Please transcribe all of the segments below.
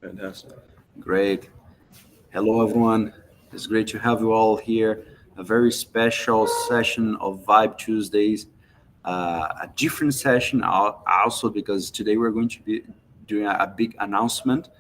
Fantastic. Great. Hello, everyone. It's great to have you all here. A very special session of Vibe Tuesdays. A different session also because today we're going to be doing a big announcement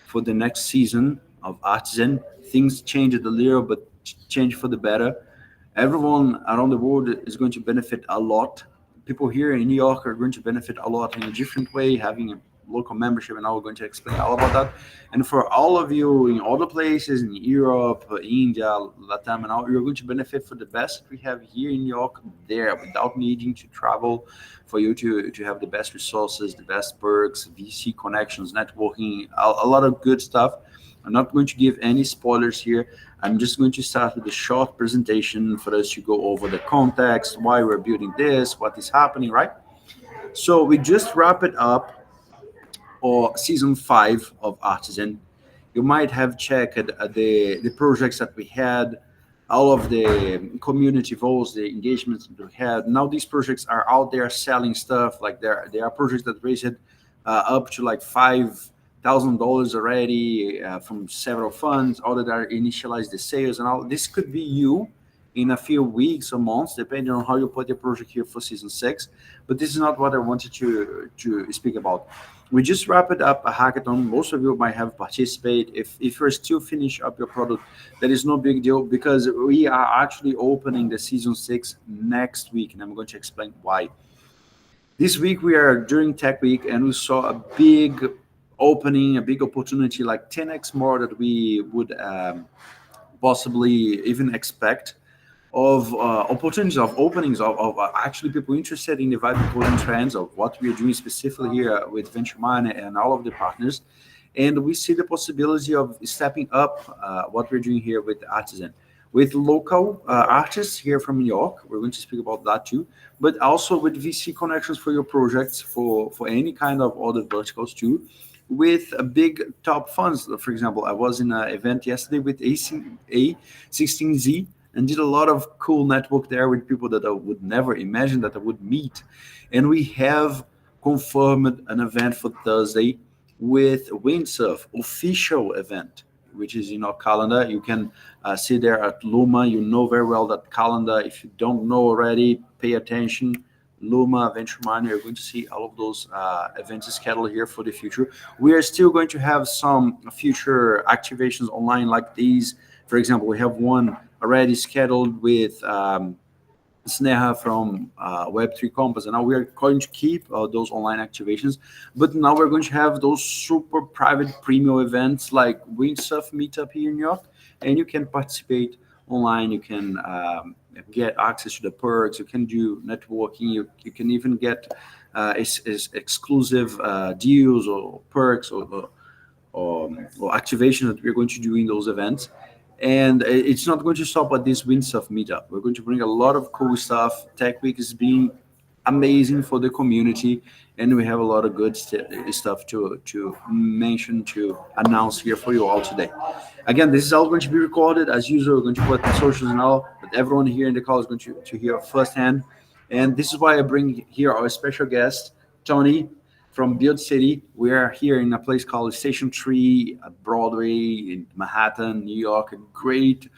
for the next season of Artisan. Things changed a little, but change for the better. Everyone around the world is going to benefit a lot. People here in New York are going to benefit a lot in a different way, having a local membership, and we're going to explain all about that. And for all of you in other places in Europe, India, Latam, and all, you're going to benefit for the best we have here in New York there without needing to travel for you to have the best resources, the best perks, VC connections, networking, a lot of good stuff. I'm not going to give any spoilers here. I'm just going to start with a short presentation for us to go over the context, why we're building this, what is happening, right? So we just wrap it up, or season 5 of Artisan. You might have checked the projects that we had, all of the community votes, the engagements that we had. Now these projects are out there selling stuff. Like there are projects that raised up to like $5,000 already from several funds. All that are initialized the sales and all. This could be you in a few weeks or months, depending on how you put your project here for season 6. But this is not what I wanted to speak about. We just wrapped up a hackathon. Most of you might have participated. If you're still finish up your product, that is no big deal because we are actually opening the season 6 next week, and I'm going to explain why. This week we are during Tech Week, and we saw a big opening, a big opportunity, like 10x more that we would possibly even expect of opportunities of openings of actually people interested in the vibe coding trends of what we are doing specifically here with Venture Money and all of the partners. And we see the possibility of stepping up what we're doing here with Artisan. With local artists here from New York, we're going to speak about that too, but also with VC connections for your projects, for any kind of other verticals too, with a big top funds. For example, I was in an event yesterday with A16Z and did a lot of cool network there with people that I would never imagine that I would meet. And we have confirmed an event for Thursday with Windsurf, official event, which is in our calendar. You can see there at Luma. You know very well that calendar. If you don't know already, pay attention. Luma, Venture Miner, you're going to see all of those events scheduled here for the future. We are still going to have some future activations online like these. For example, we have one already scheduled with Sneha from Web3 Compass, and now we are going to keep those online activations. But now we're going to have those super private premium events like Windsurf Meetup here in New York, and you can participate online. You can get access to the perks. You can do networking. You can even get exclusive deals or perks or activation that we're going to do in those events. And it's not going to stop at this Windsurf meetup. We're going to bring a lot of cool stuff. Tech Week is being amazing for the community, and we have a lot of good stuff to mention, to announce here for you all today. Again, this is all going to be recorded as usual. We're going to put the socials and all, but everyone here in the call is going to hear firsthand. And this is why I bring here our special guest, Tony from Build City. We are here in a place called Station 3 at Broadway in Manhattan, New York, a great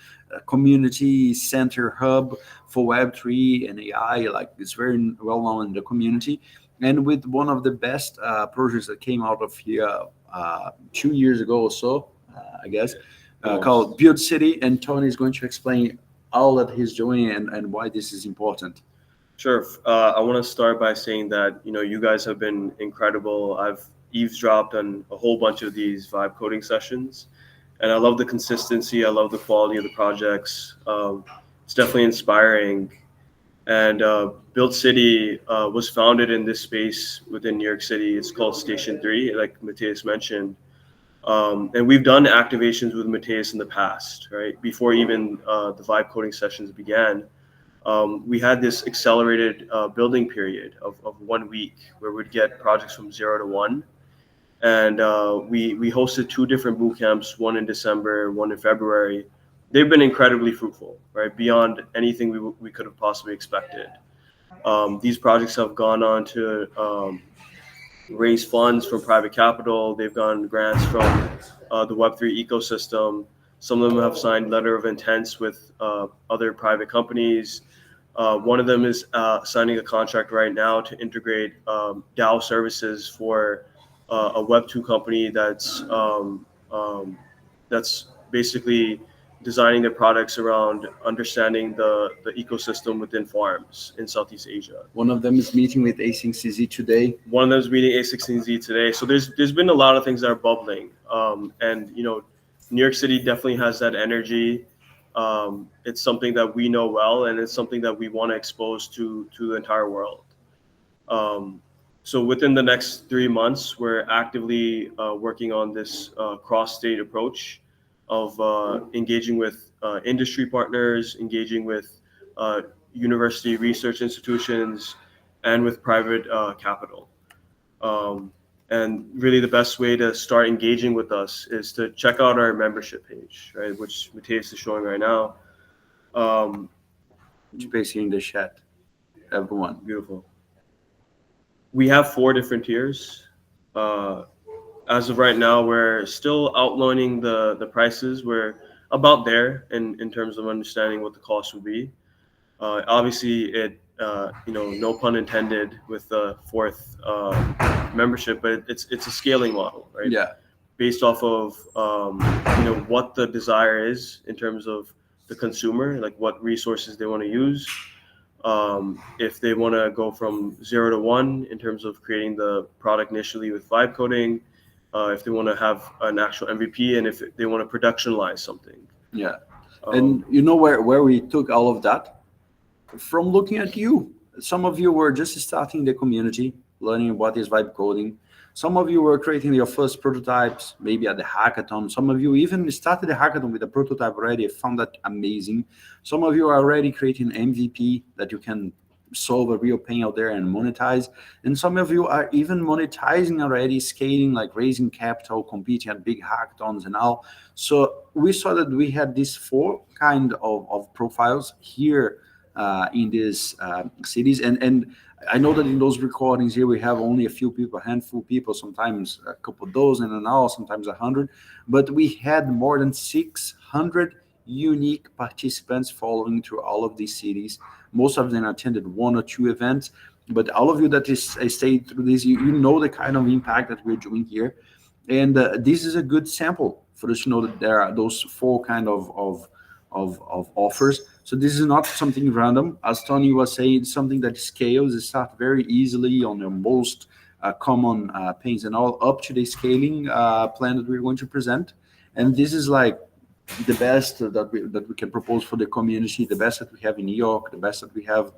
community center hub for Web3 and AI. Like it's very well known in the community. And with one of the best projects that came out of here 2 years ago or so, I guess, Almost. called Build City. And Tony is going to explain all that he's doing and why this is important. Sure. I want to start by saying that you guys have been incredible. I've eavesdropped on a whole bunch of these vibe coding sessions, and I love the consistency. I love the quality of the projects. It's definitely inspiring. And Build City was founded in this space within New York City. It's called Station 3, like Matthias mentioned. And we've done activations with Matthias in the past, right? Before even the vibe coding sessions began. We had this accelerated building period of 1 week where we'd get projects from 0 to 1. And we hosted 2 different boot camps, one in December, one in February. They've been incredibly fruitful, right? Beyond anything we could have possibly expected. These projects have gone on to raised funds from private capital. They've gotten grants from the Web3 ecosystem. Some of them have signed letter of intents with other private companies. One of them is signing a contract right now to integrate DAO services for a Web2 company that's basically designing their products around understanding the ecosystem within farms in Southeast Asia. One of them is meeting with A16Z today. One of them is meeting A16Z today. So there's been a lot of things that are bubbling, and New York City definitely has that energy. It's something that we know well, and it's something that we want to expose to the entire world. Um, so within the next 3 months, we're actively working on this cross-state approach of engaging with industry partners, engaging with uh, university research institutions, and with private capital. Um, and really, the best way to start engaging with us is to check out our membership page, right, which Matthias is showing right now. Um, Which is basically in the chat, everyone. Beautiful. We have 4 different tiers. Uh, as of right now, we're still outlining the prices. We're about there in terms of understanding what the cost would be. Obviously, no pun intended with the fourth membership, but it's a scaling model, right? Yeah. Based off of what the desire is in terms of the consumer, like what resources they want to use. If they want to go from 0 to 1 in terms of creating the product initially with vibe coding, if they want to have an actual MVP, and if they want to productionalize something. Yeah. And you know where we took all of that? From looking at you. Some of you were just starting the community, learning what is vibe coding. Some of you were creating your first prototypes, maybe at the hackathon. Some of you even started the hackathon with a prototype already. I found that amazing. Some of you are already creating MVP that you can solve a real pain out there and monetize. And some of you are even monetizing already, scaling, like raising capital, competing at big hackathons and all. So we saw that we had these 4 kind of profiles here in these cities. And I know that in those recordings here, we have only a few people, a handful of people, sometimes a couple dozen and all, sometimes 100. But we had more than 600 unique participants following through all of these cities. Most of them attended 1 or 2 events. But all of you that stayed through this, you know the kind of impact that we're doing here. And this is a good sample for us to know that there are those 4 kind of offers. So this is not something random. As Tony was saying, it's something that scales. It starts very easily on the most common pains and all, up to the scaling plan that we're going to present. And this is like the best that we can propose for the community, the best that we have in New York, the best that we have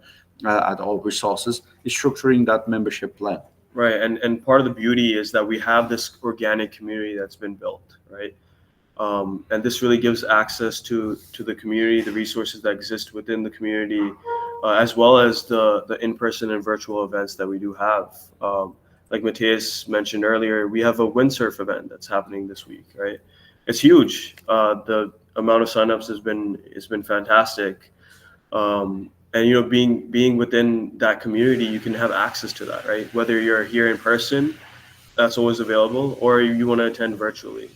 at all resources, is structuring that membership plan. Right, and part of the beauty is that we have this organic community that's been built, right? And this really gives access to the community, the resources that exist within the community, as well as the in-person and virtual events that we do have. Like Matthias mentioned earlier, we have a windsurf event that's happening this week, right? It's huge. The amount of signups has been fantastic. And being within that community, you can have access to that, right? Whether you're here in person, that's always available, or you want to attend virtually.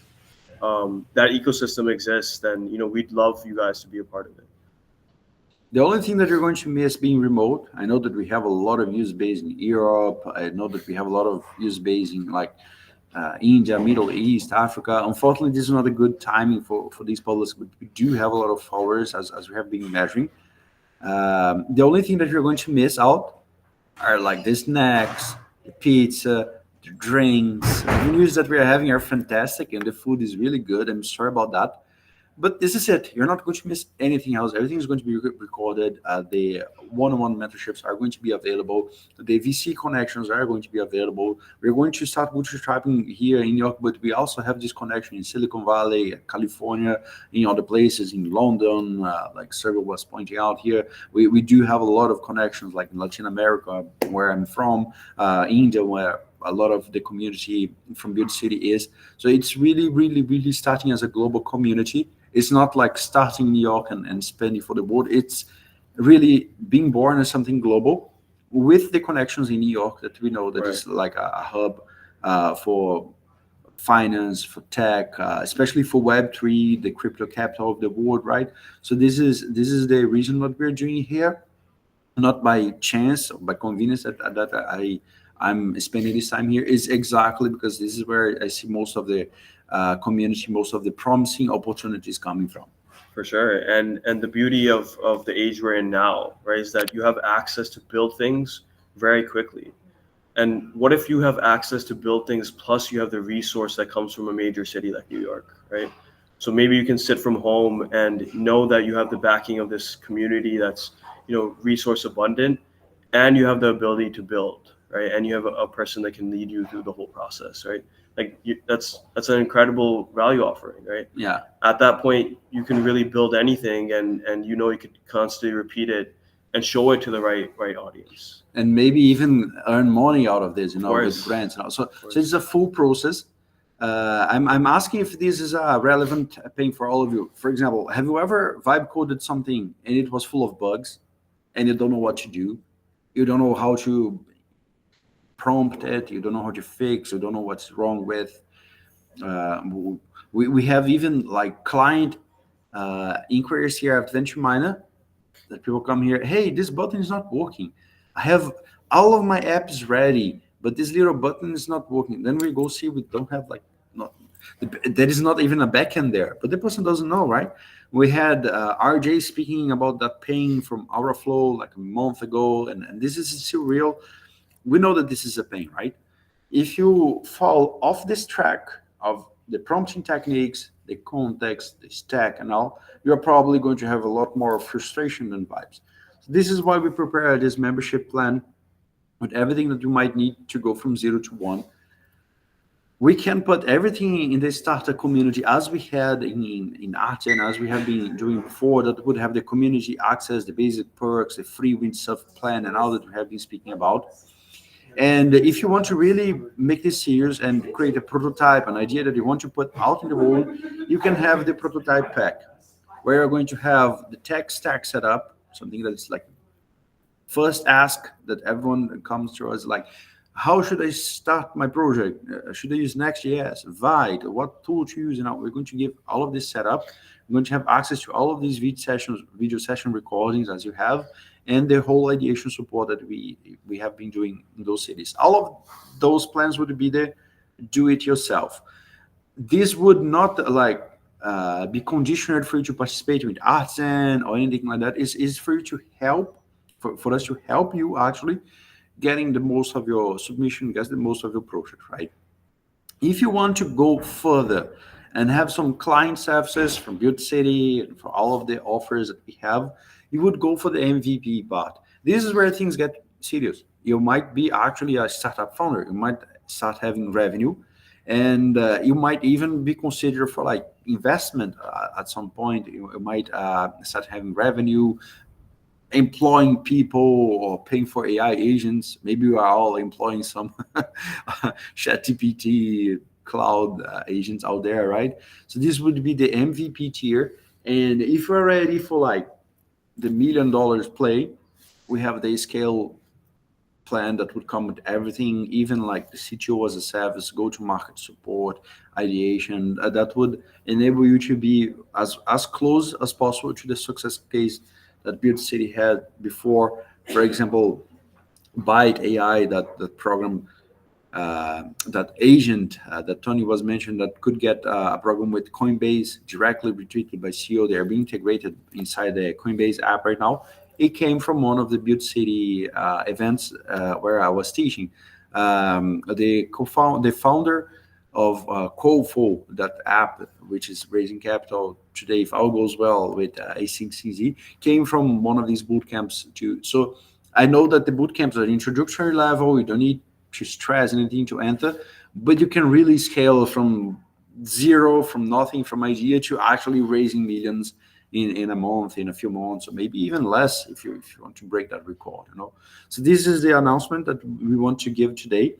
That ecosystem exists, then we'd love you guys to be a part of it. The only thing that you're going to miss being remote, I know that we have a lot of use base in Europe. I know that we have a lot of use base in like India, Middle East, Africa. Unfortunately, this is not a good timing for these publics, but we do have a lot of followers as we have been measuring. The only thing that you're going to miss out are like the snacks, the pizza, the drinks. The news that we are having are fantastic, and the food is really good. I'm sorry about that. But this is it. You're not going to miss anything else. Everything is going to be recorded. The one-on-one mentorships are going to be available. The VC connections are going to be available. We're going to start bootstrapping here in New York, but we also have this connection in Silicon Valley, California, in other places, in London, like Sergio was pointing out here. We do have a lot of connections, like in Latin America, where I'm from, India, where a lot of the community from Build City is. So it's really, really, really starting as a global community. It's not like starting New York and spending for the world. It's really being born as something global with the connections in New York that we know that is like a hub for finance, for tech, especially for Web3, the crypto capital of the world, right? So this is the reason what we're doing here, not by chance or by convenience that I'm spending this time here. Is exactly because this is where I see most of the community, most of the promising opportunities coming from. For sure. And the beauty of the age we're in now, right, is that you have access to build things very quickly. And what if you have access to build things plus you have the resource that comes from a major city like New York, right? So maybe you can sit from home and know that you have the backing of this community that's, resource abundant, and you have the ability to build, right? And you have a person that can lead you through the whole process, right? Like that's an incredible value offering, right? Yeah. At that point, you can really build anything, and you could constantly repeat it and show it to the right audience. And maybe even earn money out of this, Of with course. brands. So course. it's a full process. I'm asking if this is a relevant thing for all of you. For example, have you ever vibe coded something and it was full of bugs, and you don't know what to do? You don't know how to prompt it. You don't know how to fix. You don't know what's wrong with. Uh, we have even like client inquiries here at Venture Miner, that people come here, hey, this button is not working. I have all of my apps ready, but this little button is not working. Then we go see, we don't have like, not, there is not even a backend there, but the person doesn't know, right? We had RJ speaking about that pain from Auraflow like a month ago, and this is still real. We know that this is a pain, right? If you fall off this track of the prompting techniques, the context, the stack, and all, you're probably going to have a lot more frustration than vibes. So this is why we prepare this membership plan with everything that you might need to go from 0 to 1. We can put everything in the starter community as we had in Arten, as we have been doing before, that would have the community access, the basic perks, the free windsurf plan, and all that we have been speaking about. And if you want to really make this serious and create a prototype, an idea that you want to put out in the world, you can have the prototype pack, where you're going to have the tech stack set up, something that is like first ask that everyone comes to us, like, how should I start my project? Should I use Next.js, Vite, what tool to use? And we're going to give all of this set up. We're going to have access to all of these video session recordings as you have, and the whole ideation support that we have been doing in those cities. All of those plans would be the do-it-yourself. This would not be conditioned for you to participate with Arten or anything like that. Is for you to help, for us to help you actually getting the most of your submission, get the most of your project, right? If you want to go further and have some client services from Build City and for all of the offers that we have, you would go for the MVP part. This is where things get serious. You might be actually a startup founder. You might start having revenue, and you might even be considered for like investment at some point. You might start having revenue, employing people or paying for AI agents. Maybe we are all employing some ChatGPT cloud agents out there, right? So this would be the MVP tier. And if you're ready for like the $1 million play, we have the scale plan that would come with everything, even like the CTO as a service, go-to-market support, ideation, that would enable you to be as close as possible to the success case that Build City had before. For example, Byte AI, that program, that agent that Tony was mentioned, that could get a program with Coinbase directly retweeted by CEO. They are being integrated inside the Coinbase app right now. It came from one of the Build City events where I was teaching. The founder of Cofo, that app, which is raising capital today, if all goes well with A6CZ, came from one of these boot camps too. So I know that the boot camps are introductory level. You don't need to stress anything to enter, but you can really scale from zero, from nothing, from idea to actually raising millions in a month, in a few months, or maybe even less if you want to break that record. So this is the announcement that we want to give today.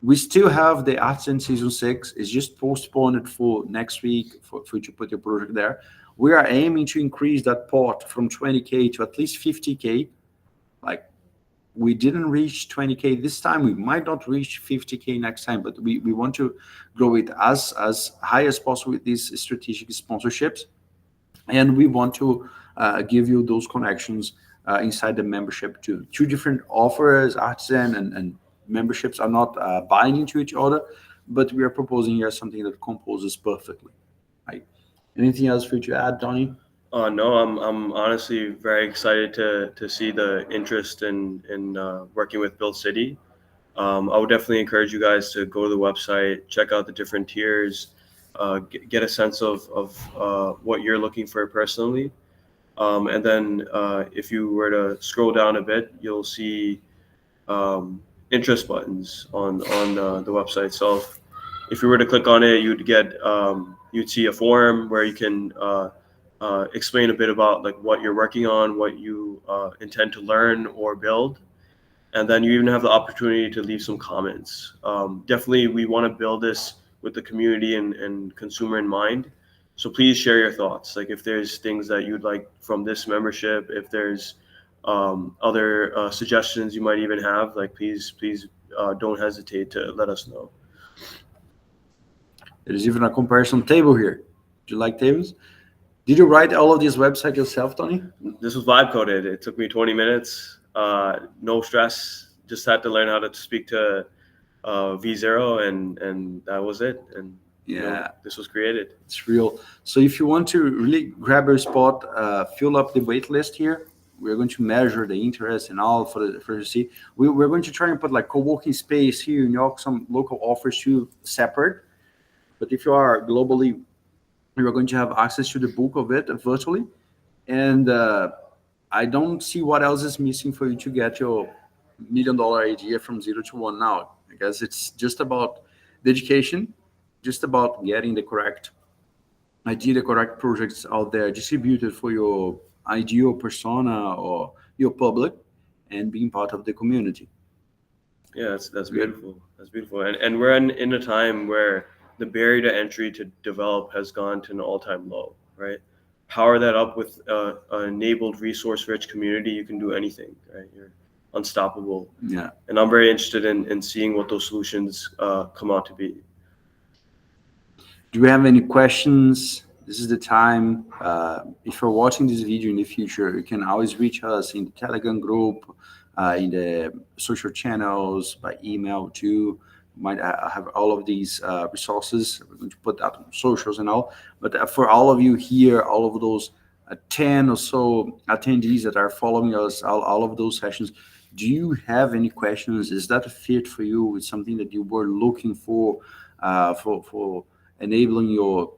We still have the Arten Season 6. It's just postponed for next week for you to put your project there. We are aiming to increase that pot from 20K to at least 50K, like we didn't reach 20K this time. We might not reach 50K next time, but we want to grow it as high as possible with these strategic sponsorships. And we want to give you those connections inside the membership too. Two different offers, Arten and memberships are not binding to each other, but we are proposing here something that composes perfectly. Right? Anything else for you to add, Donnie? No, I'm honestly very excited to see the interest in working with Build City. I would definitely encourage you guys to go to the website, check out the different tiers, get a sense of what you're looking for personally. And then if you were to scroll down a bit, you'll see interest buttons on the website. So if you were to click on it, you'd see a forum where you can explain a bit about like what you're working on, what you intend to learn or build, and then you even have the opportunity to leave some comments. Definitely, we want to build this with the community and consumer in mind. So please share your thoughts. Like if there's things that you'd like from this membership, if there's other suggestions you might even have, like please don't hesitate to let us know. There's even a comparison table here. Do you like tables? Did you write all of these websites yourself, Tony? This was vibe coded. It took me 20 minutes. No stress. Just had to learn how to speak to V0, and that was it. And Yeah, this was created. it's real. So if you want to really grab your spot, fill up the wait list here. We're going to measure the interest and all for the see. We're going to try and put like co-working space here in New York, some local offers too separate. But if you are globally, you are going to have access to the bulk of it virtually. And I don't see what else is missing for you to get your $1 million idea from 0 to 1 now. I guess it's just about dedication, just about getting the correct idea, the correct projects out there distributed for your ideal persona or your public, and being part of the community. Yeah, that's beautiful. That's beautiful. And we're in a time where the barrier to entry to develop has gone to an all-time low, right? Power that up with an enabled, resource-rich community, you can do anything, right? You're unstoppable. Yeah. And I'm very interested in seeing what those solutions come out to be. Do you have any questions? This is the time. If you're watching this video in the future, you can always reach us in the Telegram group, in the social channels, by email too. Might have all of these resources. We're going to put that on socials and all. But for all of you here, all of those 10 or so attendees that are following us, all of those sessions, do you have any questions? Is that a fit for you with something that you were looking for enabling your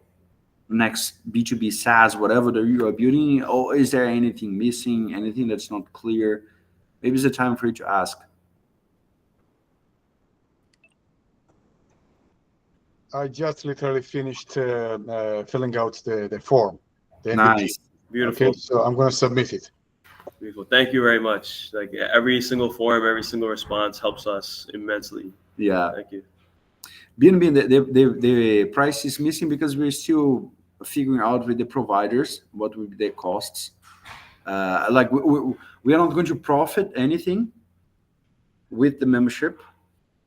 next B2B SaaS, whatever that you are building? Or is there anything missing, anything that's not clear? Maybe it's the time for you to ask. I just literally finished filling out the form. The Nice. Beautiful. Okay, so I'm going to submit it. Beautiful. Thank you very much. Like every single form, every single response helps us immensely. Yeah. Thank you. BNB, the price is missing because we're still figuring out with the providers what will be their costs. Like we are not going to profit anything with the membership.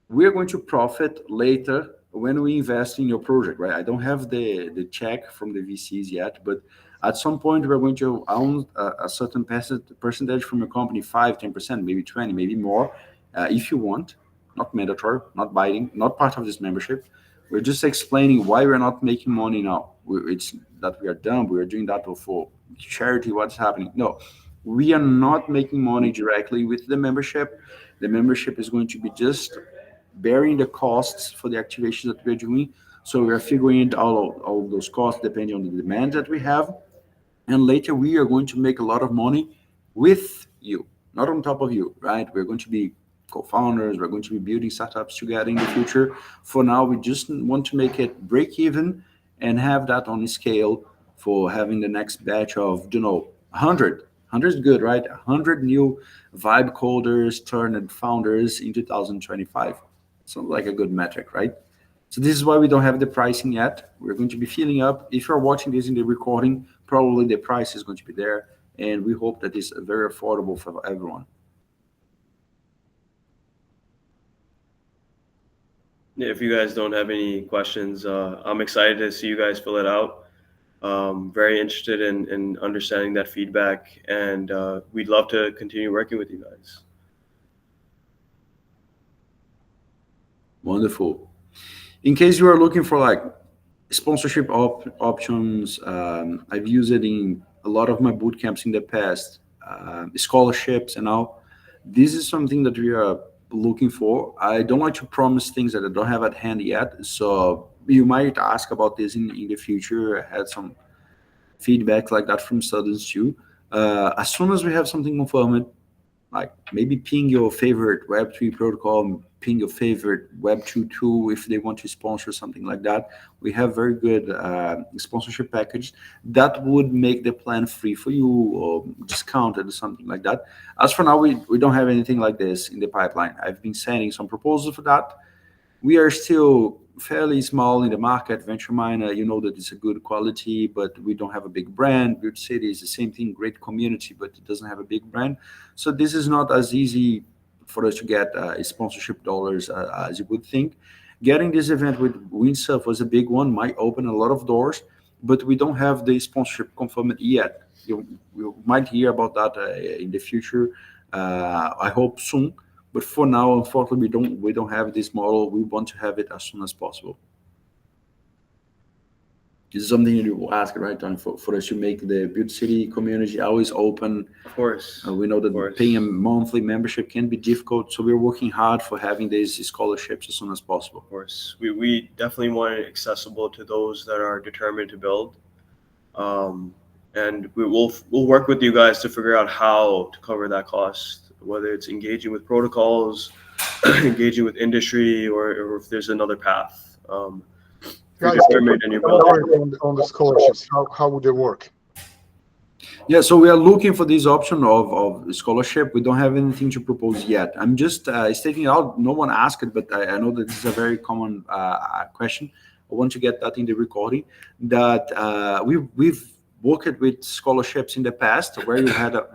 We are going to profit later when we invest in your project, right? I don't have the check from the VCs yet, but at some point we're going to own a certain percentage from your company, 5, 10%, maybe 20, maybe more, if you want. Not mandatory, not binding, not part of this membership. We're just explaining why we're not making money now. It's that we are dumb. We are doing that for charity. What's happening? No, we are not making money directly with the membership. The membership is going to be just bearing the costs for the activations that we're doing. So we are figuring out all those costs depending on the demand that we have. And later we are going to make a lot of money with you, not on top of you, right? We're going to be co-founders. We're going to be building startups together in the future. For now, we just want to make it break even and have that on scale for having the next batch of, 100. 100 is good, right? 100 new vibe coders turned founders in 2025. Sounds like a good metric, right? So this is why we don't have the pricing yet. We're going to be filling up. If you're watching this in the recording, probably the price is going to be there. And we hope that it's very affordable for everyone. If you guys don't have any questions, I'm excited to see you guys fill it out. Very interested in understanding that feedback, and we'd love to continue working with you guys. Wonderful. In case you are looking for like sponsorship options, I've used it in a lot of my boot camps in the past, scholarships and all. This is something that we are looking for. I don't like to promise things that I don't have at hand yet, so you might ask about this in the future. I had some feedback like that from students too. As soon as we have something confirmed, like maybe ping your favorite Web3 protocol, ping your favorite Web2 tool if they want to sponsor something like that. We have very good sponsorship package that would make the plan free for you or discounted or something like that. As for now, we don't have anything like this in the pipeline. I've been sending some proposals for that. We are still fairly small in the market. Venture Miner, you know that it's a good quality, but we don't have a big brand. Build City is the same thing, great community, but it doesn't have a big brand. So this is not as easy for us to get sponsorship dollars as you would think. Getting this event with Windsurf was a big one, might open a lot of doors, but we don't have the sponsorship confirmed yet. You might hear about that in the future. I hope soon. But for now, unfortunately, we don't have this model. We want to have it as soon as possible. This is something you will ask, right, Tony, for us to make the Build City community always open. Of course. We know that paying a monthly membership can be difficult, so we're working hard for having these scholarships as soon as possible. Of course, we definitely want it accessible to those that are determined to build, and we'll work with you guys to figure out how to cover that cost, whether it's engaging with protocols, engaging with industry, or if there's another path. Guys, on the scholarships, how would they work? Yeah, so we are looking for this option of scholarship. We don't have anything to propose yet. I'm just stating out. No one asked it, but I know that this is a very common question. I want to get that in the recording. That we've worked with scholarships in the past, where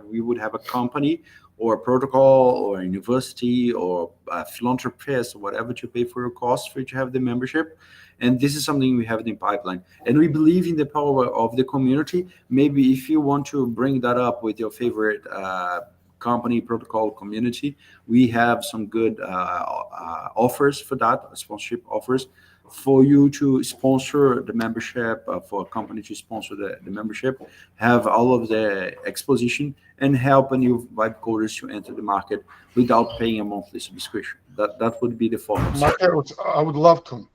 we would have a company or a protocol or a university or a philanthropist or whatever to pay for your costs for you to have the membership. And this is something we have in the pipeline. And we believe in the power of the community. Maybe if you want to bring that up with your favorite company, protocol, community, we have some good offers for that, sponsorship offers, for you to sponsor the membership, for a company to sponsor the membership, have all of the exposition, and help a new vibe coders to enter the market without paying a monthly subscription. That would be the focus. I would love to.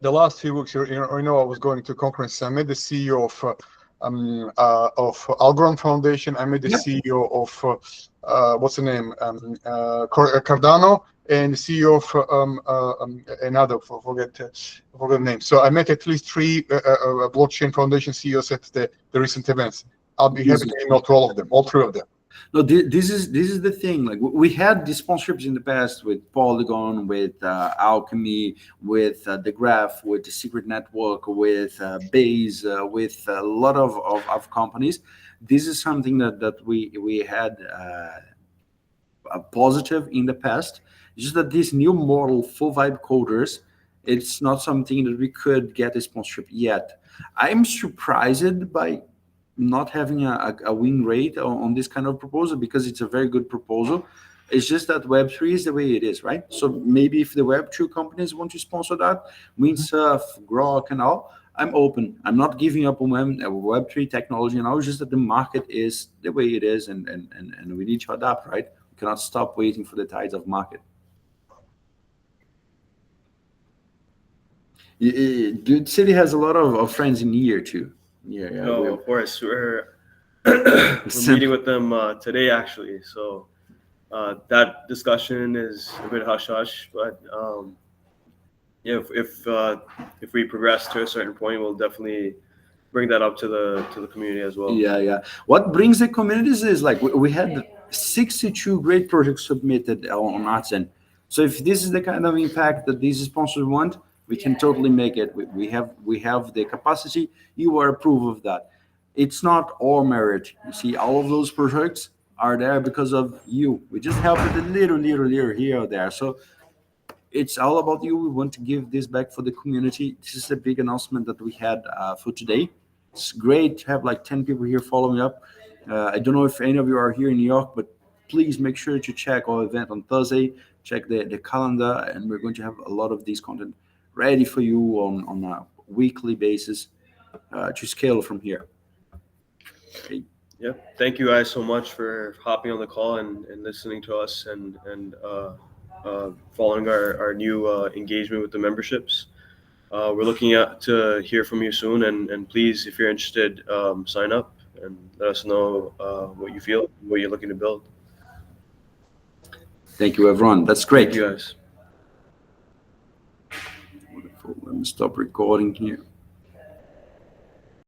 The last few weeks, I was going to conference. I met the CEO of Algorand Foundation. I met the CEO of what's the name, Cardano, and the CEO of another, forget the name. So I met at least 3 blockchain foundation CEOs at the recent events. I'll be happy to email to all of them, all 3 of them. No, this is the thing. Like, we had these sponsorships in the past with Polygon, with Alchemy, with the Graph, with the Secret Network, with Base, with a lot of companies. This is something that we had a positive in the past. It's just that this new model for vibe coders, it's not something that we could get a sponsorship yet. I'm surprised by not having a win rate on this kind of proposal, because it's a very good proposal. It's just that Web3 is the way it is, right? So maybe if the Web2 companies want to sponsor that, Windsurf, Grok, and all, I'm open. I'm not giving up on Web3 technology, and all. It's just that the market is the way it is, and we need to adapt, right? We cannot stop waiting for the tides of market. Good City has a lot of friends in here too. Yeah, no, of course. We're meeting with them today, actually. So that discussion is a bit hush-hush, but if we progress to a certain point, we'll definitely bring that up to the community as well. Yeah. What brings the communities is, like, we had 62 great projects submitted on Arten. So if this is the kind of impact that these sponsors want, we can totally make it. We have the capacity. You are a proof of that. It's not our merit. You see, all of those projects are there because of you. We just help it a little here or there. So it's all about you. We want to give this back for the community. This is a big announcement that we had for today. It's great to have like 10 people here following up. I don't know if any of you are here in New York, but please make sure to check our event on Thursday. Check the calendar, and we're going to have a lot of these content ready for you on a weekly basis to scale from here. Okay. Yeah, thank you guys so much for hopping on the call and listening to us and following our new engagement with the memberships. We're looking to hear from you soon, and please, if you're interested, sign up and let us know what you feel, what you're looking to build. Thank you, everyone. That's great. Thank you guys. Wonderful. Let me stop recording here.